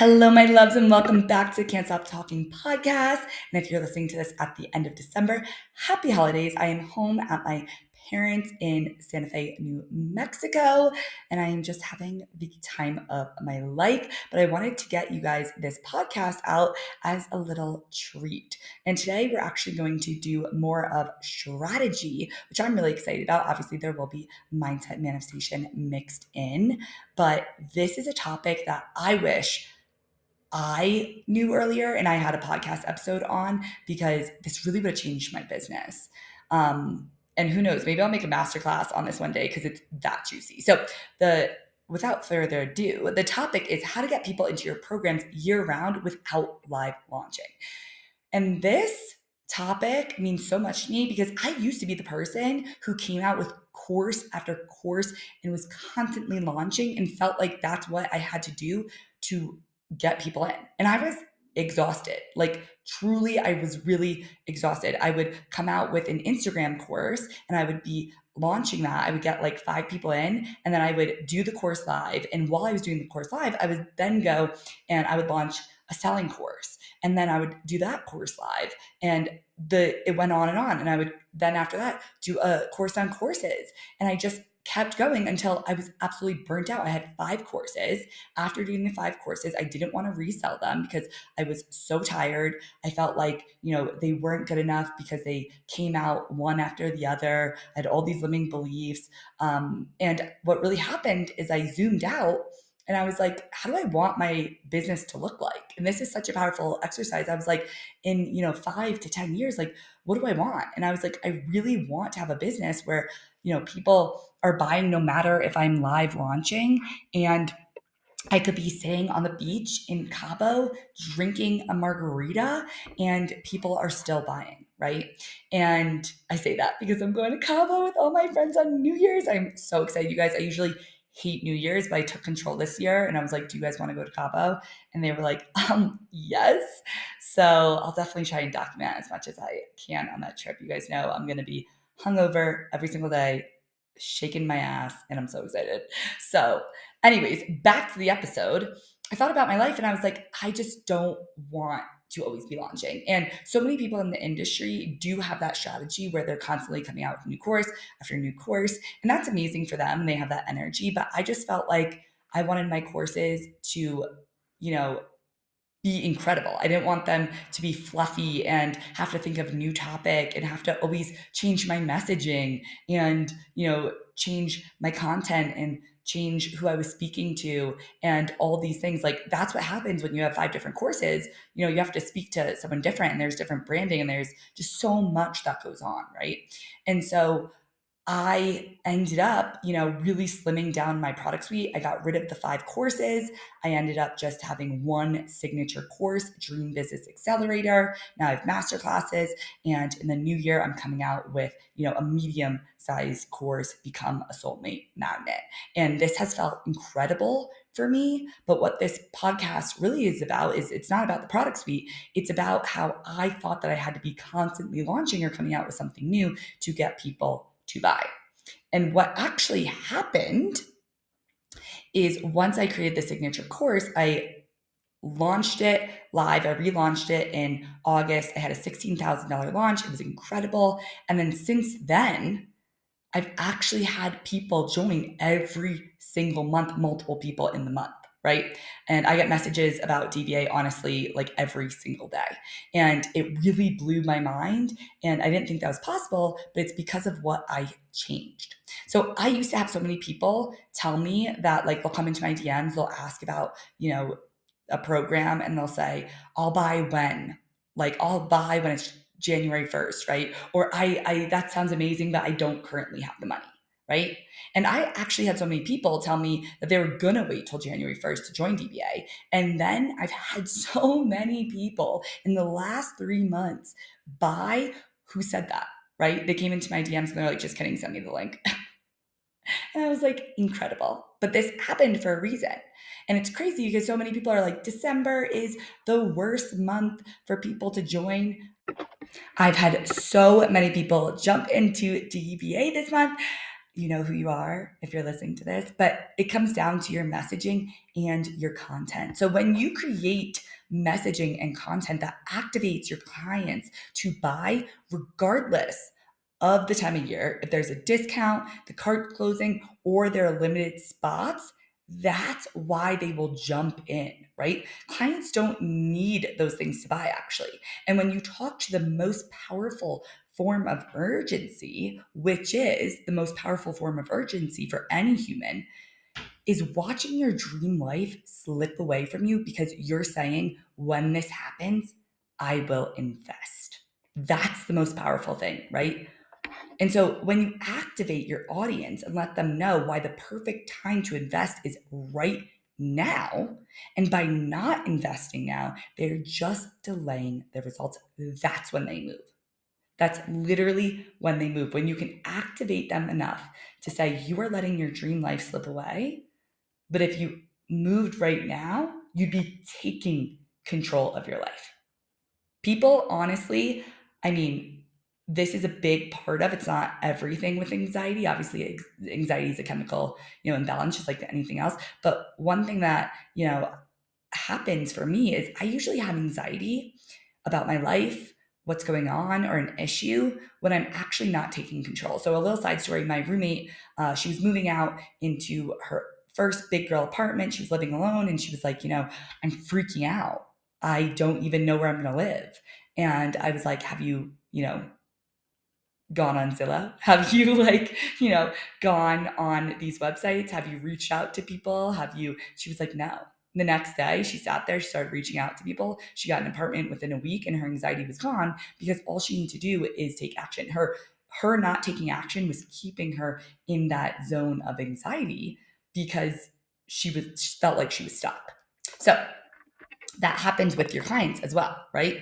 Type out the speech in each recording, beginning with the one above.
Hello, my loves, and welcome back to Can't Stop Talking podcast. And if you're listening to this at the end of December, happy holidays. I am home at my parents in Santa Fe, New Mexico, and I am just having the time of my life. But I wanted to get you guys this podcast out as a little treat. And today we're actually going to do more of strategy, which I'm really excited about. Obviously, there will be mindset manifestation mixed in, but this is a topic that I wish I knew earlier and I had a podcast episode on because this really would have changed my business. And who knows, maybe I'll make a masterclass on this one day because it's that juicy. So without further ado, the topic is how to get people into your programs year round without live launching. And this topic means so much to me because I used to be the person who came out with course after course and was constantly launching and felt like that's what I had to do to get people in. And I was exhausted. Like truly, I was really exhausted. I would come out with an Instagram course and I would be launching that. I would get like 5 people in and then I would do the course live. And while I was doing the course live, I would then go and I would launch a selling course. And then I would do that course live. And it went on. And I would then after that do a course on courses. And I just kept going until I was absolutely burnt out. I had 5 courses. After doing the 5 courses, I didn't want to resell them because I was so tired. I felt like, they weren't good enough because they came out one after the other. I had all these limiting beliefs. And what really happened is I zoomed out and I was like, how do I want my business to look like? And this is such a powerful exercise. I was like, in, 5 to 10 years, like, what do I want? And I was like, I really want to have a business where, people are buying no matter if I'm live launching. And I could be sitting on the beach in Cabo drinking a margarita and people are still buying, right? And I say that because I'm going to Cabo with all my friends on New Year's. I'm so excited, you guys. I usually hate New Year's, but I took control this year and I was like, do you guys want to go to Cabo? And they were like, yes. So I'll definitely try and document as much as I can on that trip. You guys know I'm going to be hungover every single day, shaking my ass, and I'm so excited. So anyways, back to the episode. I thought about my life and I was like, I just don't want to always be launching. And so many people in the industry do have that strategy where they're constantly coming out with new course after new course. And that's amazing for them. And they have that energy. But I just felt like I wanted my courses to, be incredible. I didn't want them to be fluffy and have to think of new topic and have to always change my messaging and, change my content and change who I was speaking to and all these things. Like that's what happens when you have 5 different courses. You have to speak to someone different and there's different branding and there's just so much that goes on, right? And so I ended up, really slimming down my product suite. I got rid of the 5 courses. I ended up just having one signature course, Dream Business Accelerator. Now I have master classes. And in the new year, I'm coming out with, a medium sized course, Become a Soulmate Magnet. And this has felt incredible for me. But what this podcast really is about is it's not about the product suite. It's about how I thought that I had to be constantly launching or coming out with something new to get people to buy. And what actually happened is once I created the signature course, I launched it live. I relaunched it in August. I had a $16,000 launch. It was incredible. And then since then, I've actually had people join every single month, multiple people in the month, right? And I get messages about DBA, honestly, like every single day. And it really blew my mind. And I didn't think that was possible, but it's because of what I changed. So I used to have so many people tell me that like they'll come into my DMs, they'll ask about, a program and they'll say, I'll buy when? Like I'll buy when it's January 1st, right? Or I that sounds amazing, but I don't currently have the money, right? And I actually had so many people tell me that they were gonna wait till January 1st to join DBA. And then I've had so many people in the last 3 months buy who said that, right? They came into my DMs and they're like, just kidding, send me the link. And I was like, incredible. But this happened for a reason. And it's crazy because so many people are like, December is the worst month for people to join. I've had so many people jump into DBA this month. You know who you are if you're listening to this, but it comes down to your messaging and your content. So when you create messaging and content that activates your clients to buy, regardless of the time of year, if there's a discount, the cart closing, or there are limited spots, that's why they will jump in, right? Clients don't need those things to buy, actually. And when you talk to the most powerful form of urgency, which is the most powerful form of urgency for any human, is watching your dream life slip away from you because you're saying, when this happens, I will invest. That's the most powerful thing, right? And so when you activate your audience and let them know why the perfect time to invest is right now, and by not investing now, they're just delaying the results. That's when they move. That's literally when they move. When you can activate them enough to say, you are letting your dream life slip away. But if you moved right now, you'd be taking control of your life. People, honestly, I mean, this is a big part of, it's not everything with anxiety. Obviously, anxiety is a chemical, imbalance, just like anything else. But one thing that, happens for me is I usually have anxiety about my life, what's going on, or an issue when I'm actually not taking control. So a little side story, my roommate, she was moving out into her first big girl apartment. She was living alone, and she was like, I'm freaking out. I don't even know where I'm going to live. And I was like, have you, gone on Zillow? Have you gone on these websites? Have you reached out to people? She was like, no. The next day she sat there, she started reaching out to people. She got an apartment within a week and her anxiety was gone because all she needed to do is take action. Her not taking action was keeping her in that zone of anxiety because she felt like she was stuck. So that happens with your clients as well, right?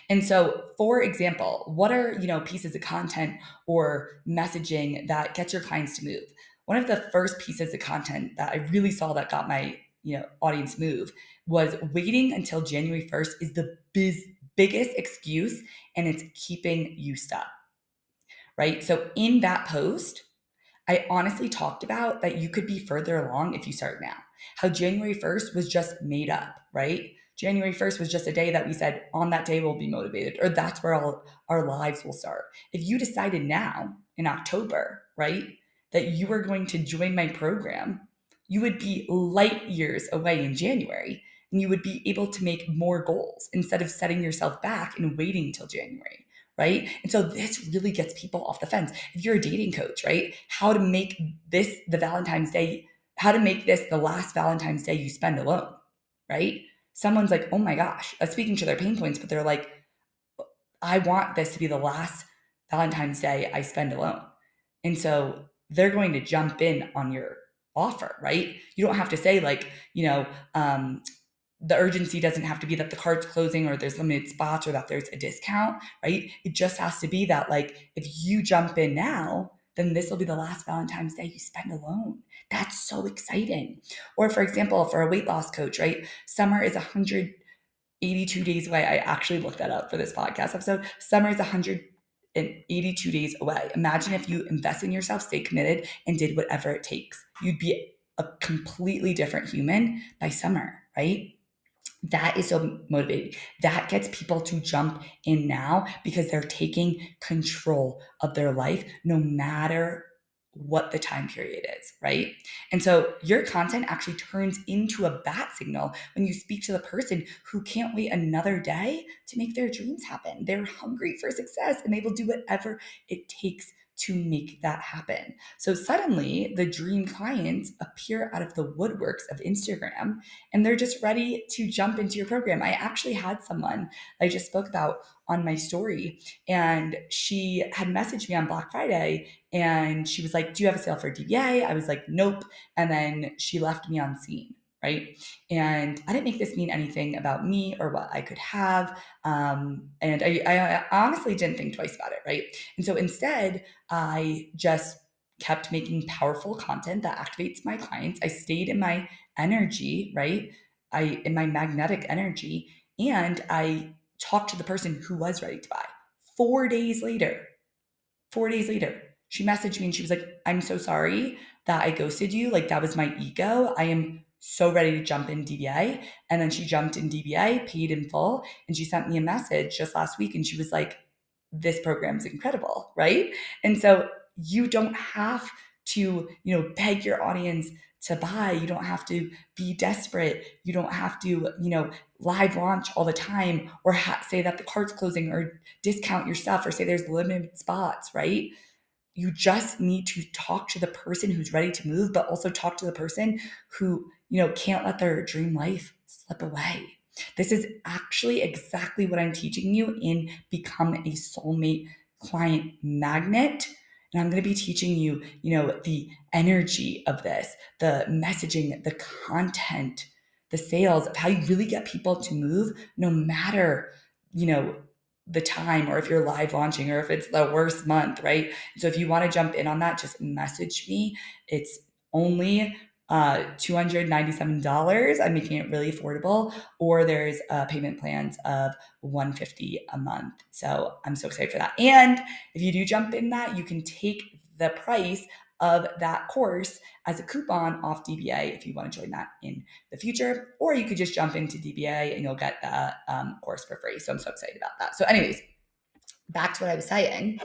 And so, for example, what are, pieces of content or messaging that gets your clients to move? One of the first pieces of content that I really saw that got my, audience move was waiting until January 1st is the biggest excuse, and it's keeping you stuck, right? So in that post, I honestly talked about that you could be further along if you start now. How January 1st was just made up, right? January 1st was just a day that we said on that day we'll be motivated, or that's where all our lives will start. If you decided now in October, right, that you were going to join my program, you would be light years away in January and you would be able to make more goals instead of setting yourself back and waiting till January, right? And so this really gets people off the fence. If you're a dating coach, right? How to make this the last Valentine's Day you spend alone, right? Someone's like, oh my gosh, speaking to their pain points, but they're like, I want this to be the last Valentine's Day I spend alone. And so they're going to jump in on your offer, right? You don't have to say like, the urgency doesn't have to be that the cart's closing or there's limited spots or that there's a discount, right? It just has to be that like, if you jump in now, then this will be the last Valentine's Day you spend alone. That's so exciting. Or for example, for a weight loss coach, right? Summer is 182 days away. I actually looked that up for this podcast episode. Summer is 182 days away. Imagine if you invest in yourself, stay committed, and did whatever it takes. You'd be a completely different human by summer, right? That is so motivating. That gets people to jump in now because they're taking control of their life no matter what the time period is, right? And so your content actually turns into a bat signal when you speak to the person who can't wait another day to make their dreams happen. They're hungry for success and they will do whatever it takes to make that happen. So suddenly the dream clients appear out of the woodworks of Instagram and they're just ready to jump into your program. I actually had someone I just spoke about on my story, and she had messaged me on Black Friday and she was like, do you have a sale for DBA? I was like, nope. And then she left me on scene. Right. And I didn't make this mean anything about me or what I could have. And I honestly didn't think twice about it. Right. And so instead, I just kept making powerful content that activates my clients. I stayed in my energy, right? In my magnetic energy, and I talked to the person who was ready to buy. 4 days later, 4 days later, She messaged me and she was like, I'm so sorry that I ghosted you. Like, that was my ego. I am so ready to jump in DBA. And then she jumped in DBA, paid in full. And she sent me a message just last week and she was like, this program is incredible, right? And so you don't have to, beg your audience to buy. You don't have to be desperate. You don't have to, live launch all the time or say that the cart's closing or discount your stuff or say there's limited spots, right? You just need to talk to the person who's ready to move, but also talk to the person who, can't let their dream life slip away. This is actually exactly what I'm teaching you in Become a Soulmate Client Magnet. And I'm going to be teaching you, the energy of this, the messaging, the content, the sales, of how you really get people to move no matter, the time, or if you're live launching, or if it's the worst month, right? So if you want to jump in on that, just message me. It's only $297. I'm making it really affordable. Or there's payment plans of $150 a month. So I'm so excited for that. And if you do jump in that, you can take the price of that course as a coupon off DBA if you want to join that in the future, or you could just jump into DBA and you'll get that course for free. So I'm so excited about that. So anyways, back to what I was saying.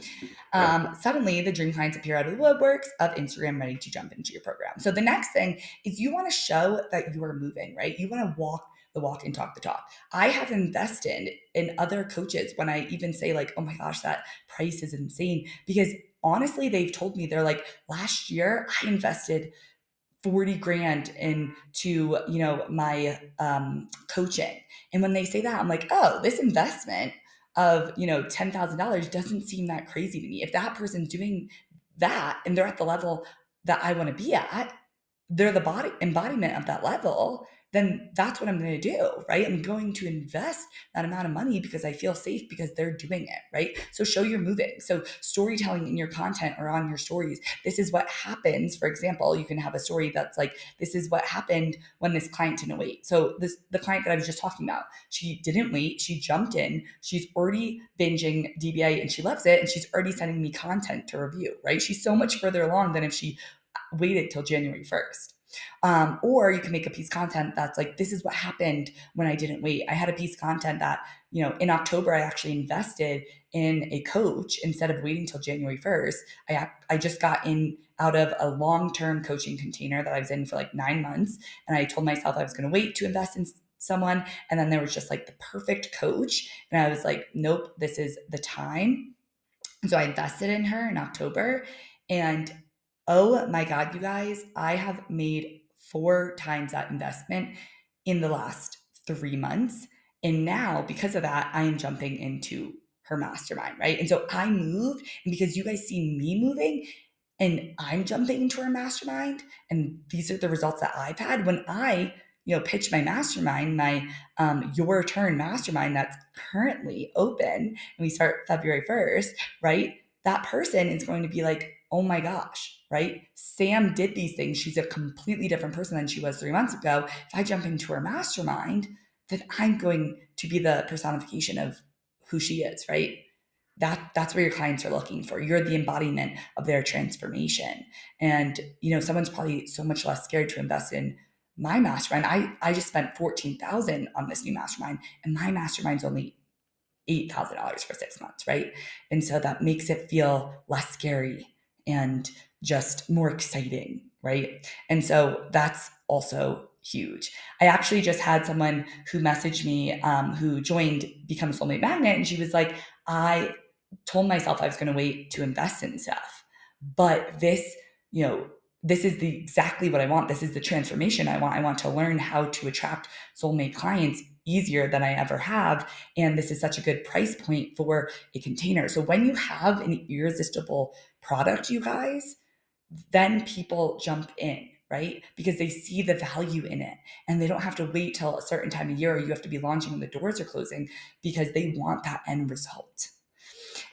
Suddenly the dream clients appear out of the woodworks of Instagram ready to jump into your program. So the next thing is you want to show that you are moving, right? You want to walk the walk and talk the talk. I have invested in other coaches when I even say like, oh my gosh, that price is insane. Because honestly, they've told me, they're like, last year I invested 40 grand into, my coaching. And when they say that, I'm like, oh, this investment of, $10,000 doesn't seem that crazy to me. If that person's doing that and they're at the level that I want to be at, they're the body embodiment of that level, then that's what I'm going to do, right? I'm going to invest that amount of money because I feel safe because they're doing it, right? So show you're moving. So storytelling in your content or on your stories. This is what happens. For example, you can have a story that's like, this is what happened when this client didn't wait. So the client that I was just talking about, she didn't wait. She jumped in. She's already binging DBA and she loves it. And she's already sending me content to review, right? She's so much further along than if she waited till January 1st. Or you can make a piece of content that's like, this is what happened when I didn't wait. I had a piece of content that, in October, I actually invested in a coach instead of waiting till January 1st. I just got in out of a long-term coaching container that I was in for like 9 months. And I told myself I was going to wait to invest in someone. And then there was just like the perfect coach. And I was like, nope, this is the time. And so I invested in her in October. And oh my God, you guys, I have made 4 times that investment in the last 3 months. And now, because of that, I am jumping into her mastermind, right? And so I moved, and because you guys see me moving and I'm jumping into her mastermind, and these are the results that I've had when I, pitch my mastermind, my Your Turn mastermind that's currently open, and we start February 1st, right? That person is going to be like, oh my gosh, right? Sam did these things. She's a completely different person than she was 3 months ago. If I jump into her mastermind, then I'm going to be the personification of who she is, right? That's what your clients are looking for. You're the embodiment of their transformation. And, someone's probably so much less scared to invest in my mastermind. I just spent $14,000 on this new mastermind, and my mastermind's only $8,000 for 6 months, right? And so that makes it feel less scary and just more exciting, right? And so that's also huge. I actually just had someone who messaged me who joined Become a Soulmate Magnet, and she was like, I told myself I was going to wait to invest in stuff, but this is exactly what I want. This is the transformation I want. I want to learn how to attract soulmate clients easier than I ever have. And this is such a good price point for a container. So when you have an irresistible product, you guys, then people jump in, right? Because they see the value in it and they don't have to wait till a certain time of year or you have to be launching when the doors are closing, because they want that end result.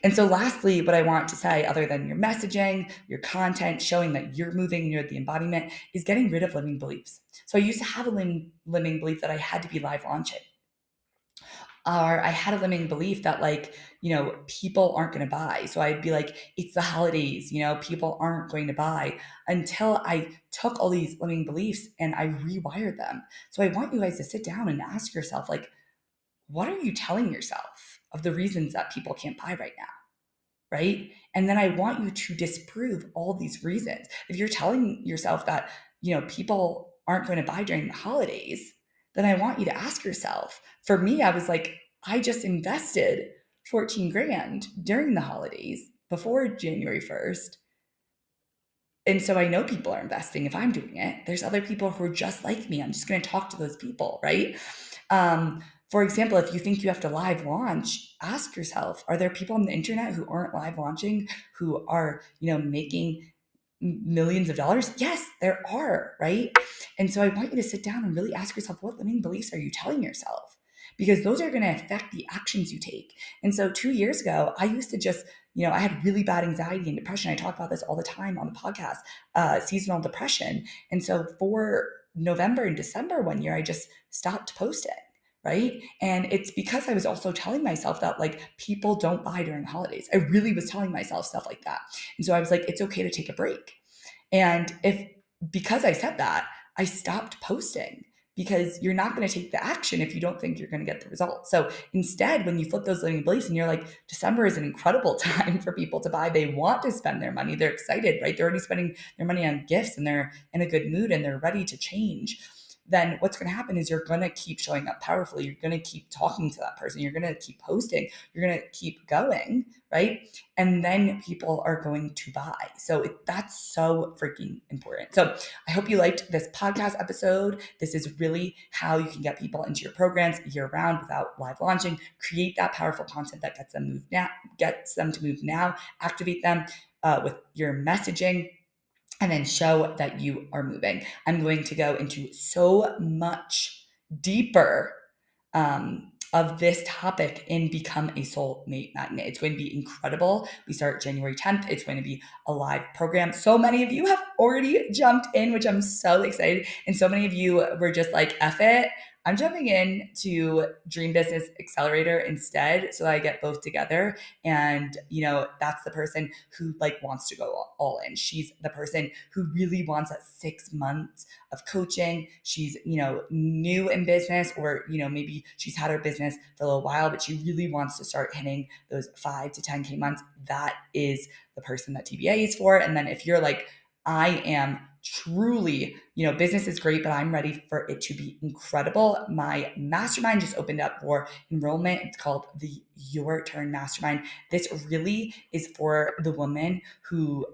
And so lastly, what I want to say, other than your messaging, your content, showing that you're moving and you're the embodiment, is getting rid of limiting beliefs. So I used to have a limiting belief that I had to be live launching. Or I had a limiting belief that like, people aren't going to buy. So I'd be like, it's the holidays, people aren't going to buy, until I took all these limiting beliefs and I rewired them. So I want you guys to sit down and ask yourself, like, what are you telling yourself of the reasons that people can't buy right now? Right? And then I want you to disprove all these reasons. If you're telling yourself that, people aren't going to buy during the holidays, then I want you to ask yourself. For me, I was like, I just invested 14 grand during the holidays before January 1st. And so I know people are investing if I'm doing it. There's other people who are just like me. I'm just going to talk to those people, right? For example, if you think you have to live launch, ask yourself, are there people on the internet who aren't live launching, who are, making millions of dollars? Yes, there are, right? And so I want you to sit down and really ask yourself, what limiting beliefs are you telling yourself? Because those are going to affect the actions you take. And so 2 years ago, I used to just, I had really bad anxiety and depression. I talk about this all the time on the podcast, seasonal depression. And so for November and December one year, I just stopped posting. Right. And it's because I was also telling myself that like people don't buy during holidays. I really was telling myself stuff like that. And so I was like, it's okay to take a break. And because I said that, I stopped posting, because you're not going to take the action if you don't think you're going to get the result. So instead, when you flip those limiting beliefs and you're like, December is an incredible time for people to buy, they want to spend their money, they're excited, right? They're already spending their money on gifts and they're in a good mood and they're ready to change. Then what's going to happen is you're going to keep showing up powerfully. You're going to keep talking to that person. You're going to keep posting. You're going to keep going, right? And then people are going to buy. So that's so freaking important. So I hope you liked this podcast episode. This is really how you can get people into your programs year round without live launching. Create that powerful content that gets them to move now, activate them with your messaging, and then show that you are moving. I'm going to go into so much deeper of this topic in Become a Soulmate Magnet. It's going to be incredible. We start January 10th. It's going to be a live program. So many of you have already jumped in, which I'm so excited. And so many of you were just like, F it. I'm jumping in to Dream Business Accelerator instead, so that I get both together. And, that's the person who like wants to go all in. She's the person who really wants that 6 months of coaching. She's, new in business, or, maybe she's had her business for a little while, but she really wants to start hitting those 5 to 10K months. That is the person that TBA is for. And then if you're like, I am truly, business is great, but I'm ready for it to be incredible, my mastermind just opened up for enrollment. It's called the Your Turn Mastermind. This really is for the woman who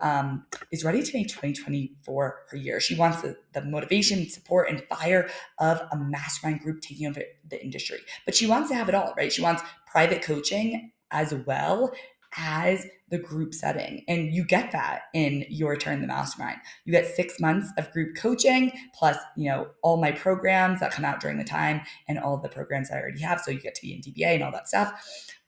is ready to make 2024 her year. She wants the motivation, support, and fire of a mastermind group taking over the industry. But she wants to have it all, right? She wants private coaching as well as the group setting. And you get that in Your Turn the Mastermind. You get 6 months of group coaching, plus, all my programs that come out during the time and all the programs I already have. So you get to be in DBA and all that stuff.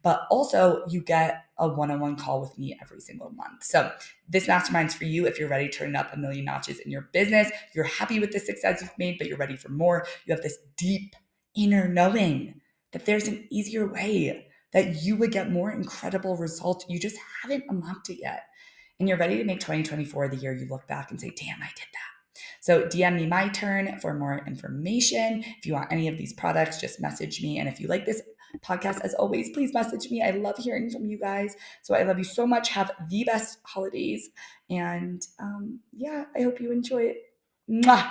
But also you get a one-on-one call with me every single month. So this mastermind's for you if you're ready to turn up a million notches in your business. You're happy with the success you've made, but you're ready for more. You have this deep inner knowing that there's an easier way, that you would get more incredible results. You just haven't unlocked it yet. And you're ready to make 2024 the year you look back and say, damn, I did that. So DM me My Turn for more information. If you want any of these products, just message me. And if you like this podcast, as always, please message me. I love hearing from you guys. So I love you so much. Have the best holidays. And I hope you enjoy it. Mwah!